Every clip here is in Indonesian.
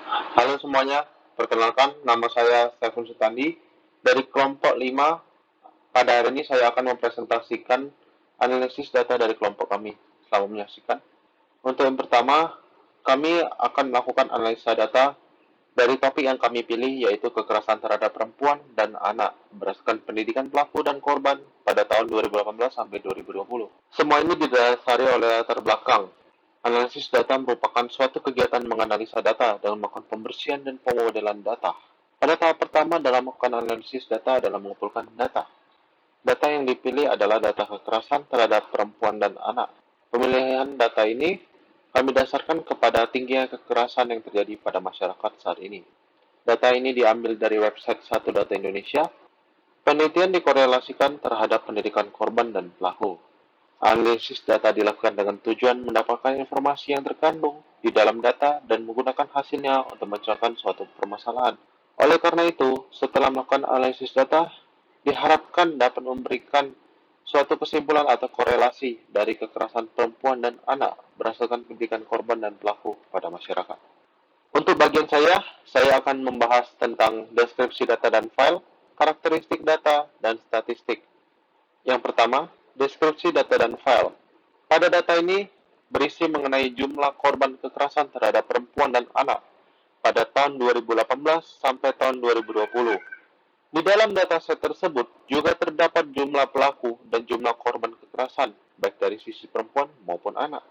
Halo semuanya, perkenalkan nama saya Stefan Sutandi dari kelompok 5. Pada hari ini saya akan mempresentasikan analisis data dari kelompok kami. Selamat menyaksikan. Untuk yang pertama, kami akan melakukan analisa data dari topik yang kami pilih yaitu kekerasan terhadap perempuan dan anak berdasarkan pendidikan pelaku dan korban pada tahun 2018 sampai 2020. Semua ini didasari oleh latar belakang. Analisis data merupakan suatu kegiatan menganalisa data dengan melakukan pembersihan dan pemodelan data. Pada tahap pertama dalam melakukan analisis data adalah mengumpulkan data. Data yang dipilih adalah data kekerasan terhadap perempuan dan anak. Pemilihan data ini kami dasarkan kepada tingginya kekerasan yang terjadi pada masyarakat saat ini. Data ini diambil dari website Satu Data Indonesia. Penelitian dikorelasikan terhadap pendidikan korban dan pelaku. Analisis data dilakukan dengan tujuan mendapatkan informasi yang terkandung di dalam data dan menggunakan hasilnya untuk mencocokkan suatu permasalahan. Oleh karena itu, setelah melakukan analisis data, diharapkan dapat memberikan suatu kesimpulan atau korelasi dari kekerasan perempuan dan anak berdasarkan pendidikan korban dan pelaku pada masyarakat. Untuk bagian saya akan membahas tentang deskripsi data dan file, karakteristik data, dan statistik. Yang pertama, deskripsi data dan file. Pada data ini berisi mengenai jumlah korban kekerasan terhadap perempuan dan anak pada tahun 2018 sampai tahun 2020. Di dalam dataset tersebut juga terdapat jumlah pelaku dan jumlah korban kekerasan, baik dari sisi perempuan maupun anak.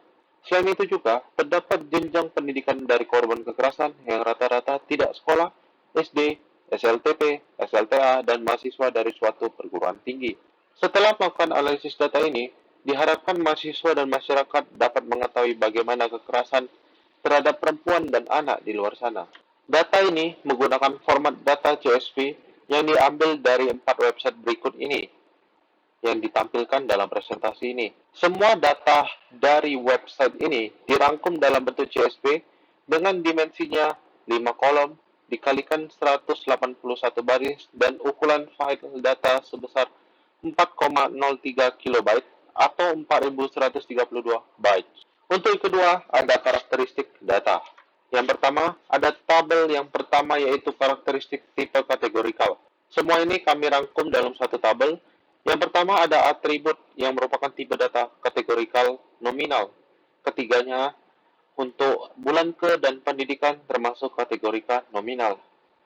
Selain itu juga, terdapat jenjang pendidikan dari korban kekerasan yang rata-rata tidak sekolah, SD, SLTP, SLTA, dan mahasiswa dari suatu perguruan tinggi. Setelah melakukan analisis data ini, diharapkan mahasiswa dan masyarakat dapat mengetahui bagaimana kekerasan terhadap perempuan dan anak di luar sana. Data ini menggunakan format data CSV yang diambil dari 4 website berikut ini yang ditampilkan dalam presentasi ini. Semua data dari website ini dirangkum dalam bentuk CSV dengan dimensinya 5 kolom dikalikan 181 baris dan ukuran file data sebesar 4,03 kilobyte atau 4132 byte. Untuk yang kedua, ada karakteristik data. Yang pertama, ada tabel yang pertama yaitu karakteristik tipe kategorikal. Semua ini kami rangkum dalam satu tabel. Yang pertama ada atribut yang merupakan tipe data kategorikal nominal. Ketiganya untuk bulan ke dan pendidikan termasuk kategorika nominal.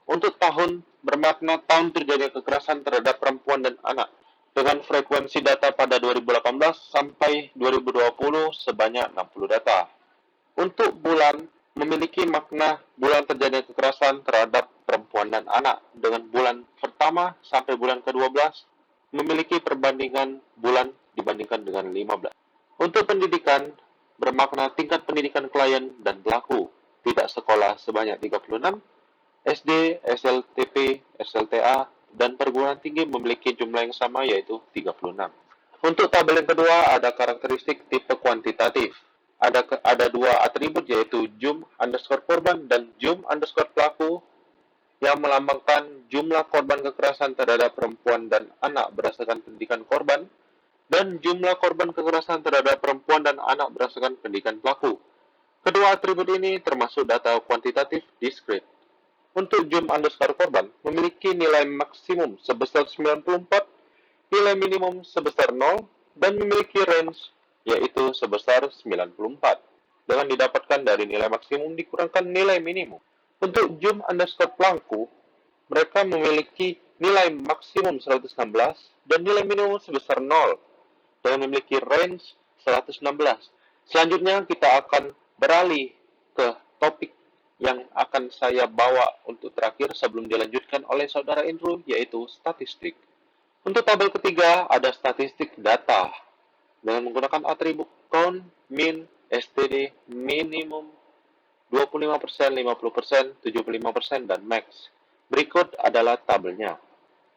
Untuk tahun bermakna tahun terjadinya kekerasan terhadap perempuan dan anak dengan frekuensi data pada 2018 sampai 2020 sebanyak 60 data. Untuk bulan memiliki makna bulan terjadinya kekerasan terhadap perempuan dan anak dengan bulan pertama sampai bulan ke-12 memiliki perbandingan bulan dibandingkan dengan 15. Untuk pendidikan bermakna tingkat pendidikan klien dan pelaku tidak sekolah sebanyak 36, SD, SLTP, SLTA, dan perguruan tinggi memiliki jumlah yang sama yaitu 36. Untuk tabel yang kedua ada karakteristik tipe kuantitatif. Ada dua atribut yaitu jum underscore korban dan jum underscore pelaku yang melambangkan jumlah korban kekerasan terhadap perempuan dan anak berdasarkan pendidikan korban dan jumlah korban kekerasan terhadap perempuan dan anak berdasarkan pendidikan pelaku. Kedua atribut ini termasuk data kuantitatif diskrit. Untuk jum underscore korban memiliki nilai maksimum sebesar 94, nilai minimum sebesar 0, dan memiliki range yaitu sebesar 94 dengan didapatkan dari nilai maksimum dikurangkan nilai minimum. Untuk jum underscore pelaku, mereka memiliki nilai maksimum 116 dan nilai minimum sebesar 0 dengan memiliki range 116. Selanjutnya kita akan beralih ke topik yang akan saya bawa untuk terakhir sebelum dilanjutkan oleh saudara Indro yaitu statistik. Untuk tabel ketiga ada statistik data dengan menggunakan atribut count, min, std, minimum, 25%, 50%, 75%, dan max. Berikut adalah tabelnya.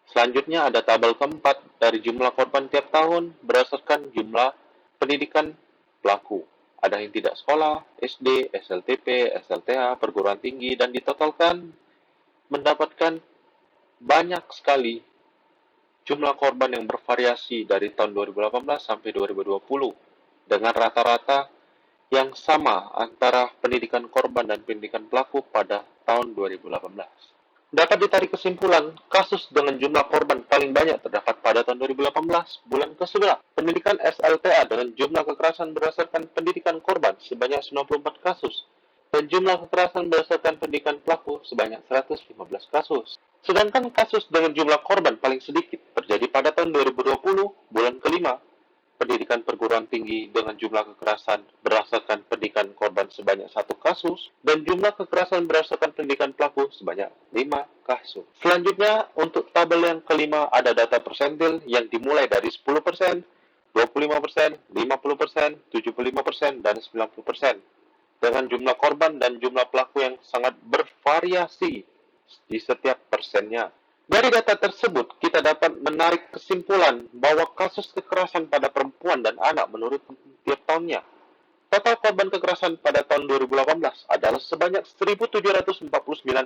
Selanjutnya ada tabel keempat dari jumlah korban tiap tahun berdasarkan jumlah pendidikan pelaku. Ada yang tidak sekolah, SD, SLTP, SLTA, perguruan tinggi, dan ditotalkan mendapatkan banyak sekali jumlah korban yang bervariasi dari tahun 2018 sampai 2020 dengan rata-rata yang sama antara pendidikan korban dan pendidikan pelaku pada tahun 2018. Dapat ditarik kesimpulan, kasus dengan jumlah korban paling banyak terdapat pada tahun 2018, bulan ke-11. Pendidikan SLTA dengan jumlah kekerasan berdasarkan pendidikan korban sebanyak 94 kasus, dan jumlah kekerasan berdasarkan pendidikan pelaku sebanyak 115 kasus. Sedangkan kasus dengan jumlah korban paling sedikit terjadi pada tahun 2020, bulan ke-5, pendidikan perguruan tinggi dengan jumlah kekerasan berdasarkan pendidikan korban sebanyak 1 kasus dan jumlah kekerasan berdasarkan pendidikan pelaku sebanyak 5 kasus. Selanjutnya, untuk tabel yang kelima ada data persentil yang dimulai dari 10%, 25%, 50%, 75%, dan 90%. Dengan jumlah korban dan jumlah pelaku yang sangat bervariasi di setiap persennya. Dari data tersebut, kita dapat menarik kesimpulan bahwa kasus kekerasan pada perempuan dan anak menurut tiap tahunnya. Total korban kekerasan pada tahun 2018 adalah sebanyak 1.749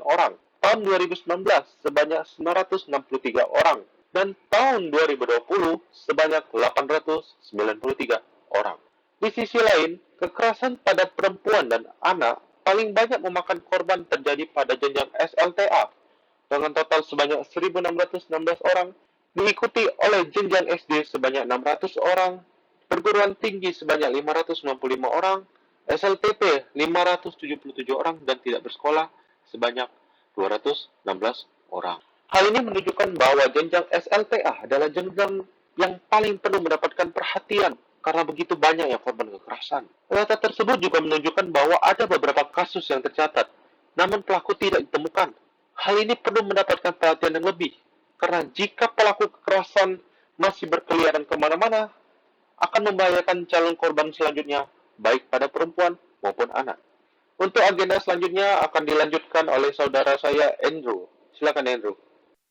orang, tahun 2019 sebanyak 963 orang, dan tahun 2020 sebanyak 893 orang. Di sisi lain, kekerasan pada perempuan dan anak paling banyak memakan korban terjadi pada jenjang SLTA dengan total sebanyak 1.616 orang, diikuti oleh jenjang SD sebanyak 600 orang, perguruan tinggi sebanyak 565 orang, SLTP 577 orang, dan tidak bersekolah sebanyak 216 orang. Hal ini menunjukkan bahwa jenjang SLTA adalah jenjang yang paling perlu mendapatkan perhatian karena begitu banyaknya korban kekerasan. Data tersebut juga menunjukkan bahwa ada beberapa kasus yang tercatat, namun pelaku tidak ditemukan. Hal ini perlu mendapatkan perhatian yang lebih, karena jika pelaku kekerasan masih berkeliaran kemana-mana, akan membahayakan calon korban selanjutnya, baik pada perempuan maupun anak. Untuk agenda selanjutnya akan dilanjutkan oleh saudara saya, Andrew. Silakan, Andrew.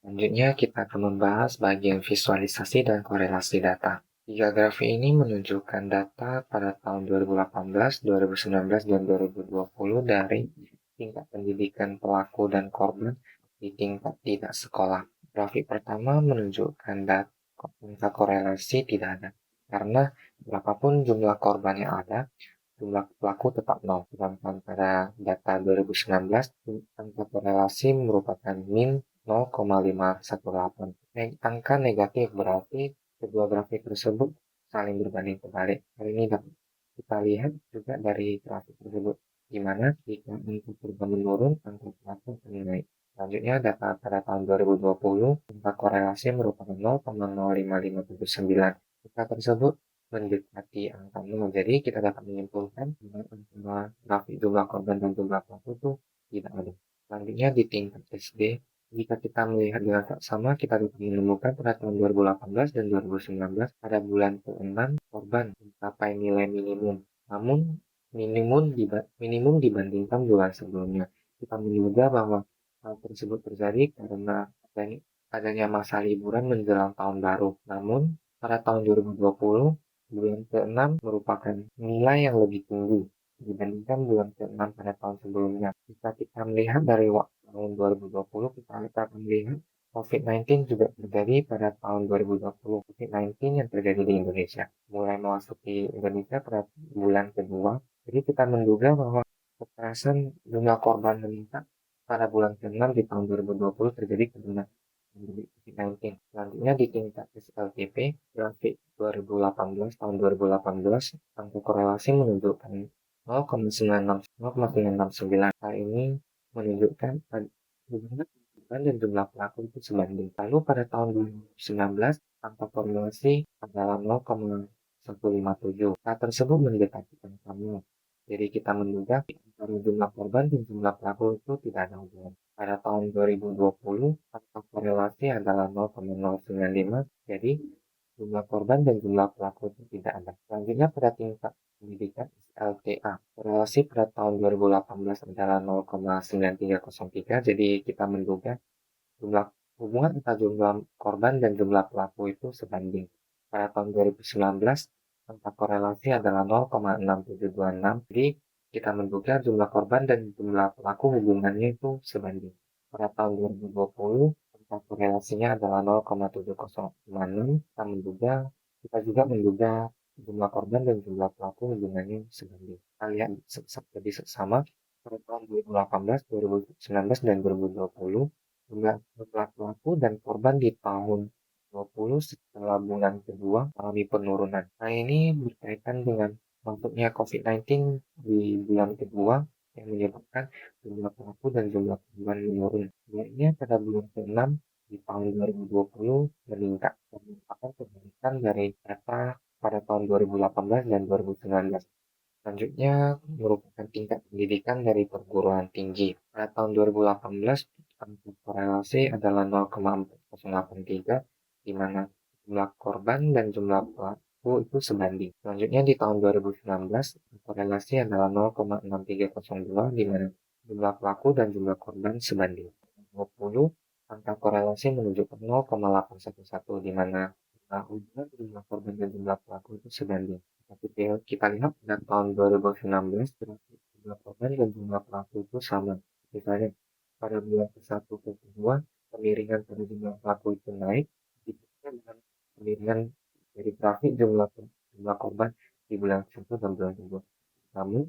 Selanjutnya kita akan membahas bagian visualisasi dan korelasi data. Tiga grafik ini menunjukkan data pada tahun 2018, 2019, dan 2020 dari tingkat pendidikan pelaku dan korban di tingkat tidak sekolah. Grafik pertama menunjukkan data korelasi tidak ada, karena berapapun jumlah korban yang ada, jumlah pelaku tetap nol. Sedangkan pada data 2019, angka korelasi merupakan min 0,518. Angka negatif berarti kedua grafik tersebut saling berbanding terbalik. Hal ini dapat kita lihat juga dari grafik tersebut, di mana jika angka korban menurun, angka pelaku akan naik. Selanjutnya, data pada tahun 2020, angka korelasi merupakan 0,05579. Angka tersebut mendekati angka 0. Jadi kita dapat menyimpulkan bahwa grafik jumlah korban dan jumlah pelaku itu tidak ada. Selanjutnya di tingkat SD, jika kita melihat dengan sama, kita dapat menemukan pada tahun 2018 dan 2019 pada bulan ke-6 korban mencapai nilai minimum. Namun minimum dibandingkan bulan sebelumnya. Kita menduga bahwa hal tersebut terjadi karena adanya masa liburan menjelang tahun baru. Namun pada tahun 2020 bulan ke-6 merupakan nilai yang lebih tinggi dibandingkan bulan ke-6 pada tahun sebelumnya. Jika kita melihat dari tahun 2020, kita akan melihat COVID-19 juga terjadi pada tahun 2020. COVID-19 yang terjadi di Indonesia mulai memasuki Indonesia pada bulan kedua. Jadi kita menduga bahwa kekerasan jumlah korban meningkat pada bulan ke-6 di tahun 2020 terjadi karena COVID-19. Selanjutnya di tingkat SLTP, grafik 2018 tahun 2018, angka korelasi menunjukkan 0,969. Hal ini menunjukkan hubungan korban dan jumlah pelaku itu sebanding. Lalu pada tahun 2019, angka korelasi adalah 0,157. Hal tersebut mendekati angka 0. Jadi kita menduga antara jumlah korban dan jumlah pelaku itu tidak ada hubungan. Pada tahun 2020, angka korelasi adalah 0,095. Jadi jumlah korban dan jumlah pelaku itu tidak ada. Selanjutnya pada tingkat pendidikan SLTA. Korelasi pada tahun 2018 adalah 0,9303. Jadi kita menduga jumlah hubungan antara jumlah korban dan jumlah pelaku itu sebanding. Pada tahun 2019, angka korelasi adalah 0,6726. Jadi kita menduga jumlah korban dan jumlah pelaku hubungannya itu sebanding. Pada tahun 2020, angka korelasinya adalah 0,7056. Kita juga menduga jumlah korban dan jumlah pelaku hubungannya sebanding. Kita lihat lebih seksama pada tahun 2018, 2019, dan 2020, jumlah pelaku dan korban di tahun 20 setelah bulan kedua mengalami penurunan. Nah, ini berkaitan dengan masuknya COVID-19 di bulan kedua yang menyebabkan jumlah pelaku dan jumlah korban menurun. Sebenarnya pada bulan ke-6 di tahun 2020 meningkat dan merupakan kebalikan dari data pada tahun 2018 dan 2019. Selanjutnya merupakan tingkat pendidikan dari perguruan tinggi. Pada tahun 2018, angka korelasi adalah 0,4083, di mana jumlah korban dan jumlah pelaku itu sebanding. Selanjutnya di tahun 2019, korelasi adalah 0,6302, di mana jumlah pelaku dan jumlah korban sebanding. 2020, angka korelasi menunjukkan 0,811, di mana jumlah korban dan jumlah pelaku itu sebanding. Tapi kita lihat pada tahun 2019, jumlah korban dan jumlah pelaku itu sama. Misalnya, pada bulan ke-1 ke kedua, kemiringan pada jumlah pelaku itu naik, dibandingkan dengan kemiringan dari grafik jumlah korban di bulan ke-1 dan bulan kedua. Namun,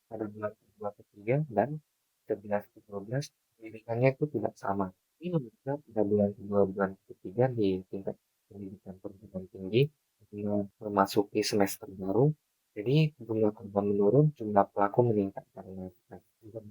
pada bulan kedua ketiga dan 11 ke 12, pendidikannya itu tidak sama. Ini menunjukkan pada bulan kedua bulan ketiga di tingkat pendidikan perguruan tinggi memasuki semester baru. Jadi jumlah korban menurun, jumlah pelaku meningkat karena stres. Bulan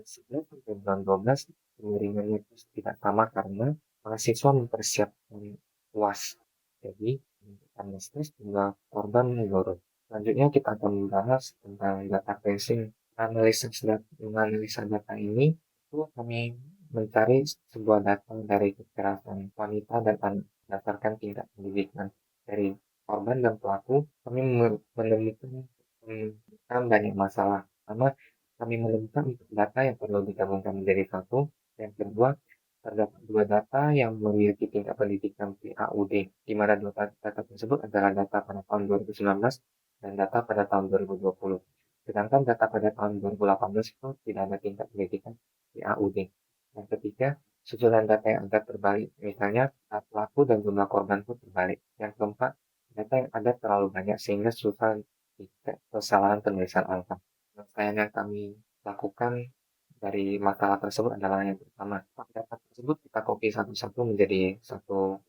11 sampai bulan 12 kemiringannya itu tidak sama karena mahasiswa mempersiapkan UAS. Jadi karena stres jumlah korban menurun. Selanjutnya kita akan membahas tentang data tracing. Menganalisa data ini itu kami mencari sebuah data dari kekerasan wanita dan anak berdasarkan tingkat pendidikan dari korban dan pelaku. Kami menemukan banyak masalah. Pertama, kami menemukan data yang perlu digabungkan menjadi satu. Yang kedua, terdapat dua data yang memiliki tingkat pendidikan PAUD, di mana dua data tersebut adalah data pada tahun 2019 dan data pada tahun 2020. Sedangkan data pada tahun 2018 itu tidak ada tingkat pendidikan PAUD. Yang ketiga, susunan data yang ada terbalik, misalnya pelaku dan jumlah korban pun terbalik. Yang keempat, data yang ada terlalu banyak sehingga susah dicek kesalahan penulisan angka. Penyelesaian yang kami lakukan dari masalah tersebut adalah yang pertama, data tersebut kita copy satu-satu menjadi satu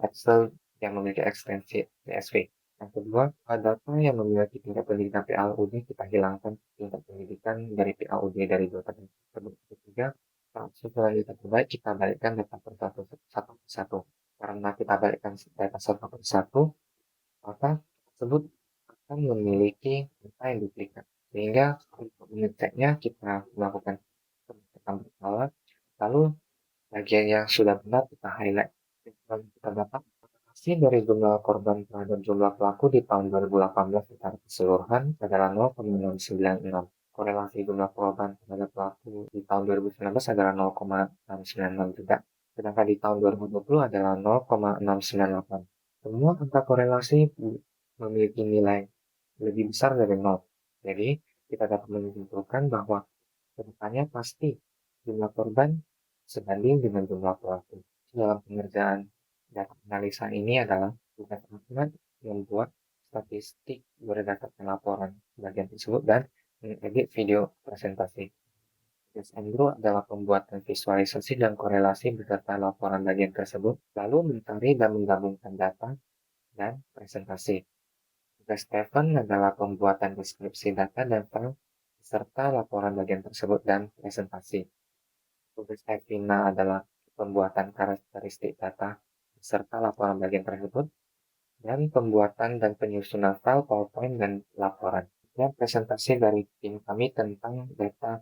Excel yang memiliki ekstensi CSV. Yang kedua, data yang memiliki tingkat pendidikan PAUD kita hilangkan tingkat pendidikan dari PAUD dari data tersebut. Ketiga, setelah data terbaik kita balikkan data satu persatu. Karena kita balikkan data satu persatu, maka tersebut akan memiliki data yang duplikat. Sehingga untuk mengeceknya kita melakukan pengecekan berkala, lalu bagian yang sudah benar kita highlight. Lalu kita dapat hasil dari jumlah korban terhadap jumlah pelaku di tahun 2018 secara keseluruhan adalah 0,696. Korelasi jumlah korban terhadap pelaku di tahun 2019 adalah 0,696 juga. Sedangkan di tahun 2020 adalah 0,698. Semua angka korelasi memiliki nilai lebih besar dari 0. Jadi, kita dapat menyimpulkan bahwa kedepannya pasti jumlah korban sebanding dengan jumlah pelaku. Dalam pengerjaan data analisa ini adalah tugas akurat membuat statistik berdasarkan laporan bagian tersebut dan mengedit video presentasi. Tugas Andrew adalah pembuatan visualisasi dan korelasi beserta laporan bagian tersebut, lalu mencari dan menggabungkan data dan presentasi. Tugas Stephen adalah pembuatan deskripsi data dan file beserta laporan bagian tersebut dan presentasi. Tugas Evina adalah pembuatan karakteristik data beserta laporan bagian tersebut dan pembuatan dan penyusunan file PowerPoint dan laporan. Dan presentasi dari tim kami tentang data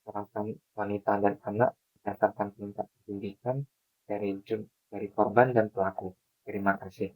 kekerasan wanita dan anak berdasarkan tingkat pendidikan dari korban dan pelaku. Terima kasih.